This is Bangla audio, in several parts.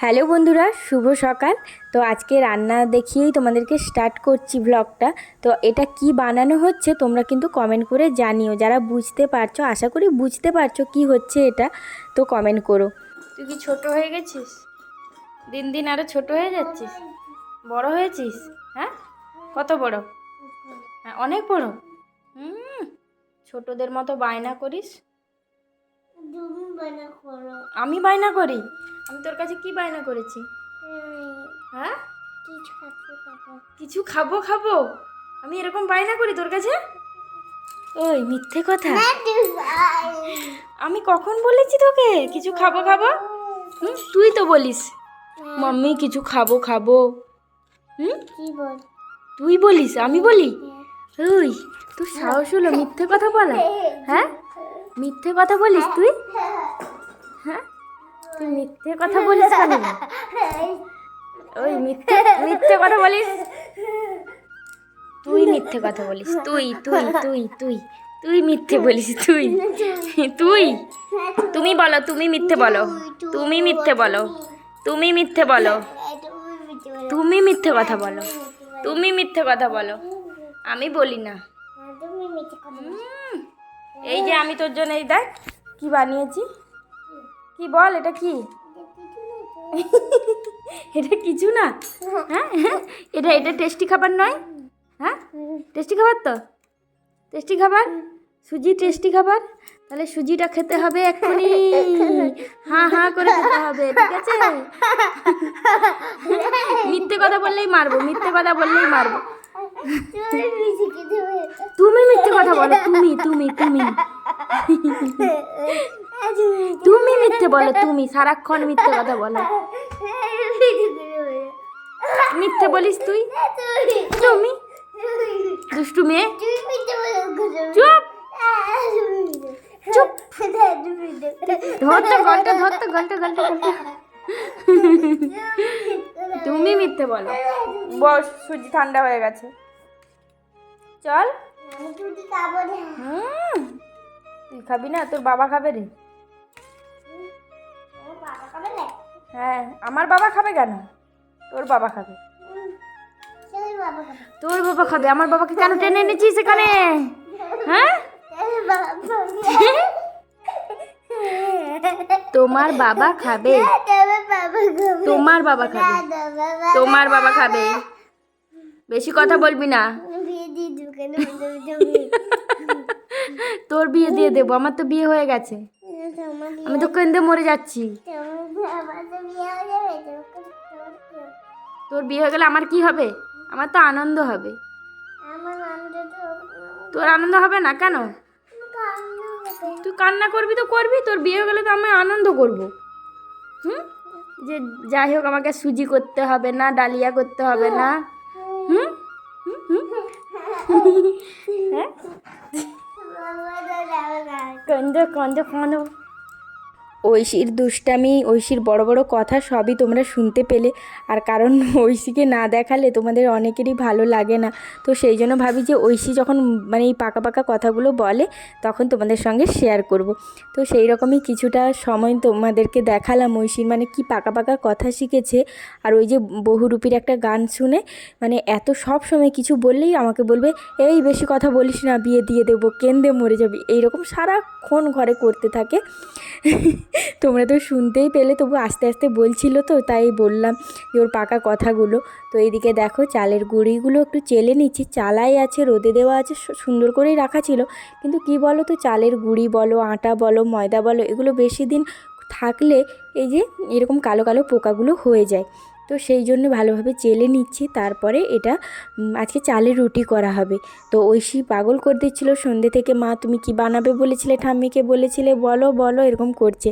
হ্যালো বন্ধুরা, শুভ সকাল। তো আজকে রান্না দেখিয়েই তোমাদেরকে স্টার্ট করছি ব্লগটা। তো এটা কি বানানো হচ্ছে তোমরা কিন্তু কমেন্ট করে জানিও, যারা বুঝতে পারছো। আশা করি বুঝতে পারছো কি হচ্ছে এটা, তো কমেন্ট করো। তুই কি ছোট হয়ে গেছিস? দিন দিন আরো ছোট হয়ে যাচ্ছিস, বড় হয়েছিস? হ্যাঁ, কত বড়? হ্যাঁ, অনেক বড়। ছোটদের মতো বায়না করিস। আমি বায়না করি? আমি তোর কাছে কি বায়না করেছি? হ্যাঁ, কিছু খাবো খাবো, আমি এরকম বায়না করি তোর কাছে? ওই মিথ্যে কথা। আমি কখন বলেছি তোকে কিছু খাবো খাবো? তুই তো বলিস মাম্মি কিছু খাবো খাবো। তুই বলিস, আমি বলি? ওই তোর সাহস হলো মিথ্যে কথা বলা? হ্যাঁ, মিথ্যে কথা বলিস তুই? হ্যাঁ, তুই মিথ্যে কথা বলিস কেন? ওই মিথ্যে মিথ্যে কথা বলিস, তুই মিথ্যে কথা বলিস। তুই তুই তুই তুই তুই মিথ্যে বলিস। তুই তুই তুমি বলো, তুমি মিথ্যে বলো, তুমি মিথ্যে বলো, তুমি মিথ্যে বলো, তুমি মিথ্যে কথা বলো, তুমি মিথ্যে কথা বলো। আমি বলি না। এই যে আমি তোর জন্য এই দেখ কি বানিয়েছি। কি বল, এটা কি? এটা কিছু না। হ্যাঁ, এটা এটা টেস্টি খাবার নয়? হ্যাঁ, টেস্টি খাবার তো, টেস্টি খাবার, সুজি টেস্টি খাবার। তাহলে সুজিটা খেতে হবে এক্ষুনি, হাঁ হাঁ করে খেতে হবে, ঠিক আছে? মিথ্যে কথা বললেই মারবো, মিথ্যে কথা বললেই মারবো। তুমি মিথ্যে কথা বলো, তুমি তুমি তুমি তুমি মিথ্যে বলো, তুমি সারাক্ষণ মিথ্যে কথা বলো। মিথ্যে বলিস তুই, তুমি দুষ্টু মেয়ে। চুপ চুপ, ধরতো গলটা, ধরতো গলটা, গলটা গলটা। তুমি মিথ্যে বলো। বস, সুজি ঠান্ডা হয়ে গেছে, চল। তুই খাবি না? তোর বাবা খাবে রে। হ্যাঁ, আমার বাবা খাবে কেন? তোর বাবা খাবে। তোর বাবা খাবে, আমার বাবাকে কেন টেনে এনেছিস এখানে? হ্যাঁ, তোমার বাবা খাবে, তোমার বাবা খাবে, তোমার বাবা খাবে। বেশি কথা বলবি না। তোর বিয়ে দিয়ে দেবো, আমার তো বিয়ে হয়ে গেছে, আমি তো কেঁদে মরে যাচ্ছি। তোর বিয়ে হয়ে গেলে আমার কি হবে? আমার তো আনন্দ হবে। তোর আনন্দ হবে না কেন? তুই কান্না করবি তো করবি, তোর বিয়ে হয়ে গেলে তো আমি আনন্দ করব। যে যাই হোক, আমাকে সুজি করতে হবে না, ডালিয়া করতে হবে না। হ্যাঁ, কন্দ কন্দ কন্দ। ঐশীর দুষ্টামি, ঐশীর বড় বড় কথা সবই তোমরা শুনতে পেলে। আর কারণ ঐশীকে না দেখালে তোমাদের অনেকেরই ভালো লাগে না, তো সেই জন্য ভাবি যে ঐশী যখন মানে এই পাকা পাকা কথাগুলো বলে তখন তোমাদের সঙ্গে শেয়ার করব। তো সেই রকমই কিছুটা সময় তোমাদেরকে দেখালাম ঐশীর মানে কি পাকা পাকা কথা শিখেছে। আর ওই যে বহুরূপীর একটা গান শুনে মানে এত সব সময় কিছু বললেই আমাকে বলবে এই বেশি কথা বলিস না, বিয়ে দিয়ে দেবো, কেঁদে মরে যাবি, এইরকম সারাক্ষণ ঘরে করতে থাকে। তোমরা তো শুনতেই পেলে, তবু আস্তে আস্তে বলছিল তো তাই বললাম যে ওর পাকা কথাগুলো। তো এইদিকে দেখো চালের গুঁড়িগুলো একটু চেলে নিচ্ছি, চালাই আছে, রোদে দেওয়া আছে, সুন্দর করেই রাখা ছিল। কিন্তু কি বলো তো, চালের গুঁড়ি বলো, আটা বলো, ময়দা বলো, এগুলো বেশি দিন থাকলে এই যে এরকম কালো কালো পোকাগুলো হয়ে যায়। তো সেই জন্য ভালোভাবে চেলে নিচ্ছি। তারপরে এটা আজকে চালের রুটি করা হবে। তো ঐশী পাগল করে দিচ্ছিল সন্ধ্যে থেকে, মা তুমি কি বানাবে বলেছিলে, ঠাম্মিকে বলেছিলে, বলো বলো, এরকম করছে।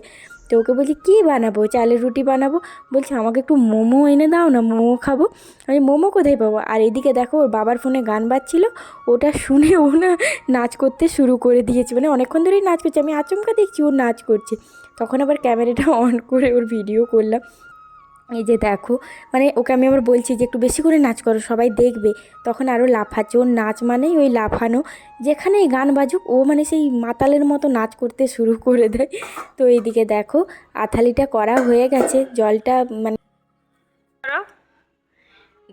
তো ওকে বলছি কী বানাবো? চালের রুটি বানাবো। বলছে আমাকে একটু মোমো এনে দাও না, মোমো খাবো। আমি মোমো কোথায় পাবো? আর এদিকে দেখো ওর বাবার ফোনে গান বাজছিল, ওটা শুনে ও না নাচ করতে শুরু করে দিয়েছে, মানে অনেকক্ষণ ধরেই নাচ করছে। আমি আচমকা দেখছি ও নাচ করছে, তখন আবার ক্যামেরাটা অন করে ওর ভিডিও করলাম। এই যে দেখো, মানে ওকে আমি আবার বলছি যে একটু বেশি করে নাচ করো, সবাই দেখবে। তখন আরও লাফাচ্ছে, ওর নাচ মানেই ওই লাফানো, যেখানেই গান বাজুক ও মানে সেই মাতালের মতো নাচ করতে শুরু করে দেয়। তো এইদিকে দেখো আথালিটা করা হয়ে গেছে, জলটা মানে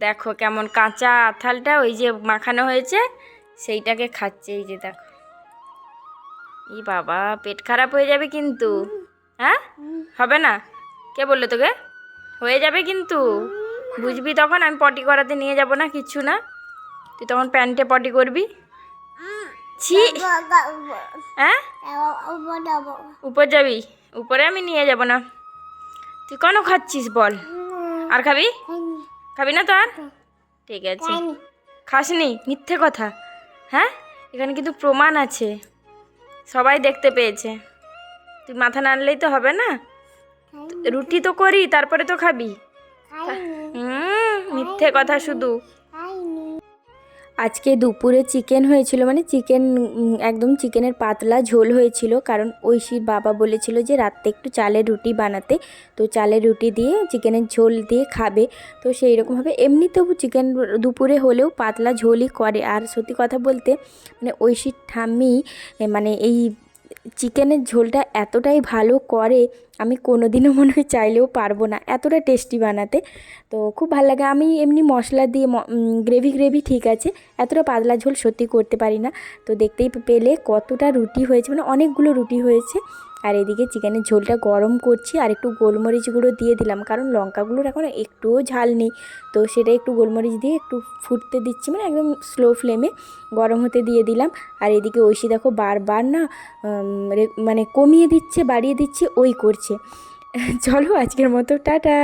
দেখো কেমন কাঁচা আঁঠালটা ওই যে মাখানো হয়েছে সেইটাকে খাচ্ছে, এই যে দেখো। এই বাবা, পেট খারাপ হয়ে যাবে কিন্তু। হ্যাঁ, হবে না? কে বললো তোকে? হয়ে যাবে কিন্তু, বুঝবি তখন। আমি পটি করাতে নিয়ে যাব না, কিচ্ছু না, তুই তখন প্যান্টে পটি করবি। ছি। হ্যাঁ, উপর যাবি? উপরে আমি নিয়ে যাব না। তুই কেন খাচ্ছিস বল? আর খাবি? খাবি না তো আর? ঠিক আছে, খাসনি, মিথ্যে কথা। হ্যাঁ, এখানে কিন্তু প্রমাণ আছে, সবাই দেখতে পেয়েছে। তুই মাথা নাড়লেই তো হবে না, রুটি তো করি তারপরে তো খাবি। মিথ্যে কথা শুধু। আজকে দুপুরে চিকেন হয়েছিল, মানে চিকেন একদম চিকেনের পাতলা ঝোল হয়েছিল, কারণ ঐশীর বাবা বলেছিল যে রাত্রে একটু চালের রুটি বানাতে, তো চালের রুটি দিয়ে চিকেনের ঝোল দিয়ে খাবে। তো সেই রকমভাবে এমনিতেও চিকেন দুপুরে হলেও পাতলা ঝোলই করে। আর সত্যি কথা বলতে মানে ঐশীর ঠাম্মি মানে এই চিকেনের ঝোলটা এতটাই ভালো করে, আমি কোনোদিনও মনে হয় চাইলেও পারবো না এতটা টেস্টি বানাতে। তো খুব ভালো লাগে। আমি এমনি মশলা দিয়ে গ্রেভি গ্রেভি ঠিক আছে, এতটা পাতলা ঝোল সত্যি করতে পারি না। তো দেখতেই পেলে কতটা রুটি হয়েছে, মানে অনেকগুলো রুটি হয়েছে। আর এদিকে চিকেনের ঝোলটা গরম করছি, আর একটু গোলমরিচ গুঁড়ো দিয়ে দিলাম, কারণ লঙ্কাগুলোর এখন একটুও ঝাল নেই। তো সেটা একটু গোলমরিচ দিয়ে একটু ফুটতে দিচ্ছি, মানে একদম স্লো ফ্লেমে গরম হতে দিয়ে দিলাম। আর এদিকে ঐশী দেখো বারবার না মানে কমিয়ে দিচ্ছে বাড়িয়ে দিচ্ছে ওই করছে। চলো আজকের মতো টাটা।